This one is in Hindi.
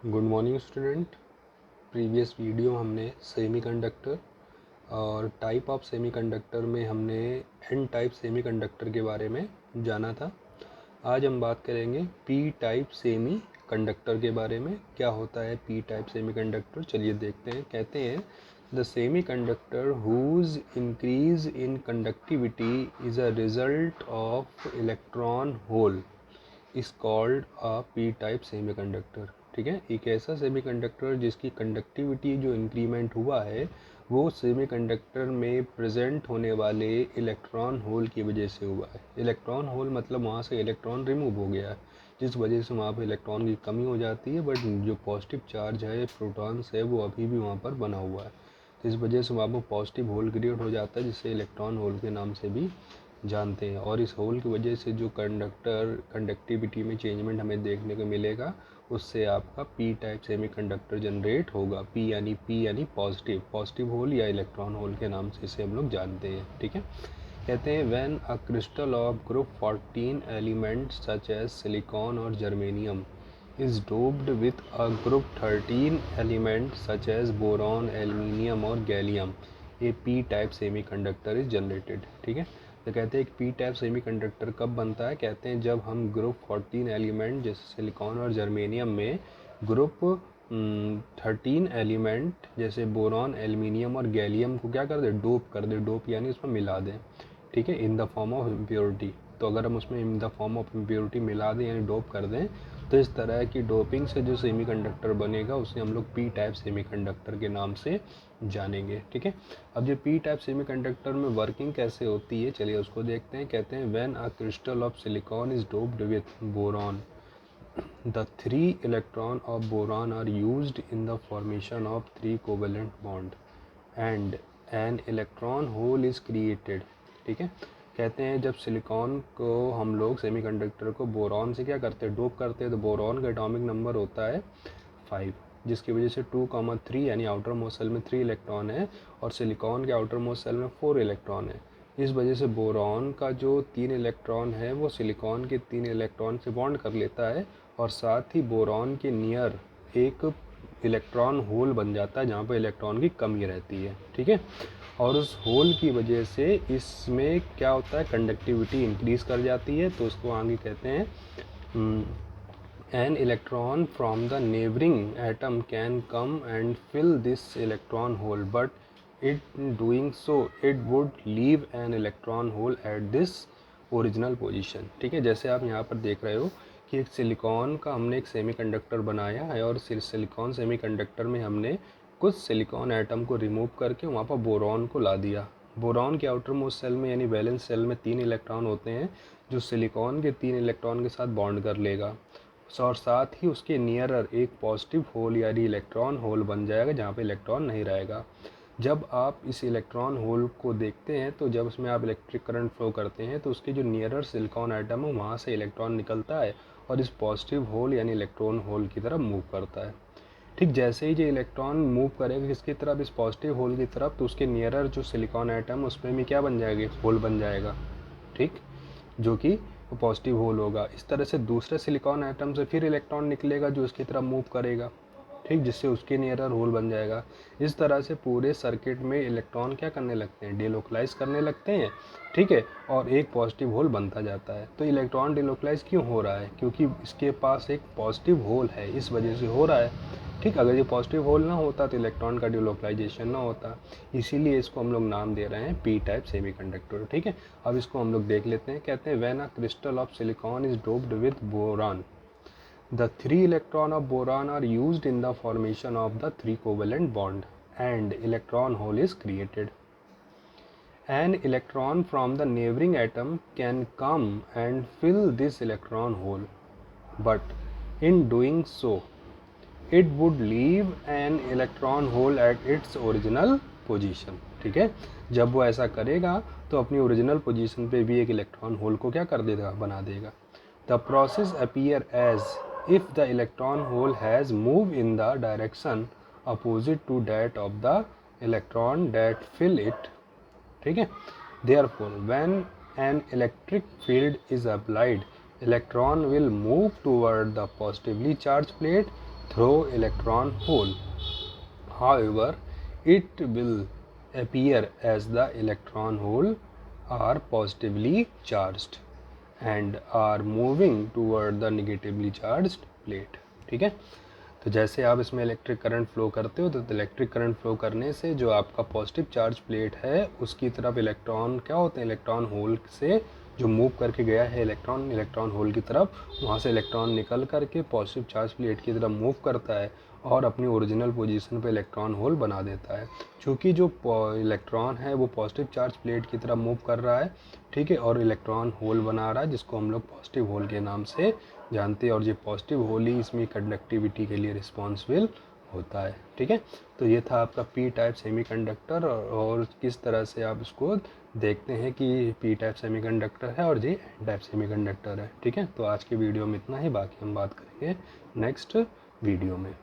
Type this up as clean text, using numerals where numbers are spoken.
Good morning student. Previous video हमने सेमीकंडक्टर और टाइप ऑफ सेमीकंडक्टर में हमने एन टाइप सेमीकंडक्टर के बारे में जाना था। आज हम बात करेंगे पी टाइप सेमीकंडक्टर के बारे में। क्या होता है पी टाइप सेमीकंडक्टर, चलिए देखते हैं। कहते हैं the semiconductor whose increase in conductivity is a result of electron hole is called a P type semiconductor. ठीक है, एक ऐसा सेमीकंडक्टर जिसकी कंडक्टिविटी जो इंक्रीमेंट हुआ है वो सेमीकंडक्टर में प्रेजेंट होने वाले इलेक्ट्रॉन होल की वजह से हुआ है। इलेक्ट्रॉन होल मतलब वहाँ से इलेक्ट्रॉन रिमूव हो गया है, जिस वजह से वहाँ पर इलेक्ट्रॉन की कमी हो जाती है, बट जो पॉजिटिव चार्ज है, प्रोटॉन्स है, वो अभी भी वहाँ पर बना हुआ है। तो इस वजह से वहाँ पर पॉजिटिव होल क्रिएट हो जाता है, जिससे इलेक्ट्रॉन होल के नाम से भी जानते हैं। और इस होल की वजह से जो कंडक्टिविटी में चेंजमेंट हमें देखने को मिलेगा, उससे आपका पी टाइप सेमीकंडक्टर जनरेट होगा। पी यानी पॉजिटिव होल या इलेक्ट्रॉन होल के नाम से इसे हम लोग जानते हैं। ठीक है, कहते हैं when a crystal of group 14 elements such as silicon और germanium is doped with a group 13 element such as boron, aluminium और gallium, A P type semiconductor is generated. ठीक है, तो कहते हैं पी टाइप सेमीकंडक्टर कब बनता है। कहते हैं जब हम ग्रुप 14 एलिमेंट जैसे सिलिकॉन और जर्मेनियम में ग्रुप 13 एलिमेंट जैसे बोरॉन, एल्यूमिनियम और गैलियम को क्या कर दे, डोप कर दे। डोप यानी उसमें मिला दें। ठीक है, in the form of impurity. तो अगर हम उसमें in the form of impurity मिला दें यानी डोप कर दें, तो इस तरह की डोपिंग से जो सेमीकंडक्टर बनेगा उसे हम लोग पी टाइप सेमीकंडक्टर के नाम से जानेंगे। ठीक है, अब जो पी टाइप सेमीकंडक्टर में वर्किंग कैसे होती है, चलिए उसको देखते हैं। कहते हैं when a crystal of silicon is doped with boron, the 3 electron of boron are used in the formation of 3 covalent bond and an electron hole is created। ठीक है, कहते हैं जब सिलिकॉन को हम लोग सेमीकंडक्टर को बोरॉन से क्या करते हैं, डोप करते हैं, तो बोरॉन का एटॉमिक नंबर होता है 5, जिसकी वजह से 2,3 यानी आउटर मोस्ट सेल में 3 इलेक्ट्रॉन है और सिलिकॉन के आउटर मोस्ट सेल में 4 इलेक्ट्रॉन है। इस वजह से बोरॉन का जो 3 इलेक्ट्रॉन है वो सिलिकॉन के 3 इलेक्ट्रॉन से बॉन्ड कर लेता है और साथ ही बोरॉन के नियर एक इलेक्ट्रॉन होल बन जाता है जहाँ पर इलेक्ट्रॉन की कमी रहती है। ठीक है, और उस होल की वजह से इसमें क्या होता है, कंडक्टिविटी इंक्रीज कर जाती है। तो उसको आगे कहते हैं an electron from the neighboring atom can come and fill this electron hole, but in doing so it would leave an electron hole at this original position। ठीक है, जैसे आप यहाँ पर देख रहे हो कि एक सिलिकॉन का हमने एक सेमीकंडक्टर बनाया है और सिलिकॉन सेमीकंडक्टर में हमने कुछ सिलिकॉन एटम को रिमूव करके वहाँ पर बोरॉन को ला दिया। बोरॉन के आउटर मोस्ट सेल में यानी वैलेंस सेल में 3 इलेक्ट्रॉन होते हैं जो सिलिकॉन के 3 इलेक्ट्रॉन के साथ बॉन्ड कर लेगा और साथ ही उसके नियरर एक पॉजिटिव होल यानी इलेक्ट्रॉन होल बन जाएगा जहाँ पे इलेक्ट्रॉन नहीं रहेगा। जब आप इस इलेक्ट्रॉन होल को देखते हैं तो जब उसमें आप इलेक्ट्रिक करंट फ्लो करते हैं तो उसके जो नियरर सिलिकॉन एटम है वहाँ से इलेक्ट्रॉन निकलता है और इस पॉजिटिव होल यानी इलेक्ट्रॉन होल की तरफ मूव करता है। ठीक, जैसे ही जो इलेक्ट्रॉन मूव करेगा किसकी तरफ, इस पॉजिटिव होल की तरफ, तो उसके नियरर जो सिलिकॉन एटम उसमें भी क्या बन जाएगा, होल बन जाएगा। ठीक, जो कि पॉजिटिव होल होगा। इस तरह से दूसरे सिलिकॉन एटम से फिर इलेक्ट्रॉन निकलेगा जो इसकी तरफ मूव करेगा। ठीक, जिससे उसके नियरर होल बन जाएगा। इस तरह से पूरे सर्किट में इलेक्ट्रॉन क्या करने लगते हैं, डिलोकलाइज करने लगते हैं। ठीक है, और एक पॉजिटिव होल बनता जाता है। तो इलेक्ट्रॉन डिलोकलाइज क्यों हो रहा है, क्योंकि इसके पास एक पॉजिटिव होल है, इस वजह से हो रहा है। ठीक, अगर ये पॉजिटिव होल ना होता तो इलेक्ट्रॉन का डिलोकलाइजेशन ना होता, इसीलिए इसको हम लोग नाम दे रहे हैं पी टाइप सेमीकंडक्टर। ठीक है, अब इसको हम लोग देख लेते हैं। कहते हैं when a crystal of silicon is doped with boron, the 3 electron of boron are used in the formation of the 3 covalent bond and electron hole is created। An electron from the neighboring atom can come and fill this electron hole, but in doing so it would leave an electron hole at its original position। ठीक है, जब वो ऐसा करेगा तो अपनी ओरिजिनल पोजीशन पे भी एक इलेक्ट्रॉन होल को क्या कर देगा, बना देगा। The process appear as if the electron hole has moved in the direction opposite to that of the electron that fill it। ठीक है, therefore when an electric field is applied electron will move toward the positively charged plate through electron hole. However, it will appear as the electron hole are positively charged and are moving toward the negatively charged plate. ठीक है, तो जैसे आप इसमें इलेक्ट्रिक करंट फ्लो करते हो तो इलेक्ट्रिक करंट फ्लो करने से जो आपका पॉजिटिव चार्ज प्लेट है उसकी तरफ इलेक्ट्रॉन क्या होते हैं, इलेक्ट्रॉन होल से जो मूव करके गया है इलेक्ट्रॉन होल की तरफ, वहाँ से इलेक्ट्रॉन निकल करके पॉजिटिव चार्ज प्लेट की तरफ मूव करता है और अपनी ओरिजिनल पोजीशन पे इलेक्ट्रॉन होल बना देता है। क्योंकि जो इलेक्ट्रॉन है वो पॉजिटिव चार्ज प्लेट की तरफ मूव कर रहा है, ठीक है, और इलेक्ट्रॉन होल बना रहा है जिसको हम लोग पॉजिटिव होल के नाम से जानते हैं, और ये पॉजिटिव होल ही इसमें कंडक्टिविटी के लिए रिस्पॉन्सिबल होता है। ठीक है, तो ये था आपका पी टाइप सेमीकंडक्टर और किस तरह से आप इसको देखते हैं कि पी टाइप सेमीकंडक्टर है और ये एन टाइप सेमीकंडक्टर है। ठीक है, तो आज के वीडियो में इतना ही, बाकी हम बात करेंगे नेक्स्ट वीडियो में।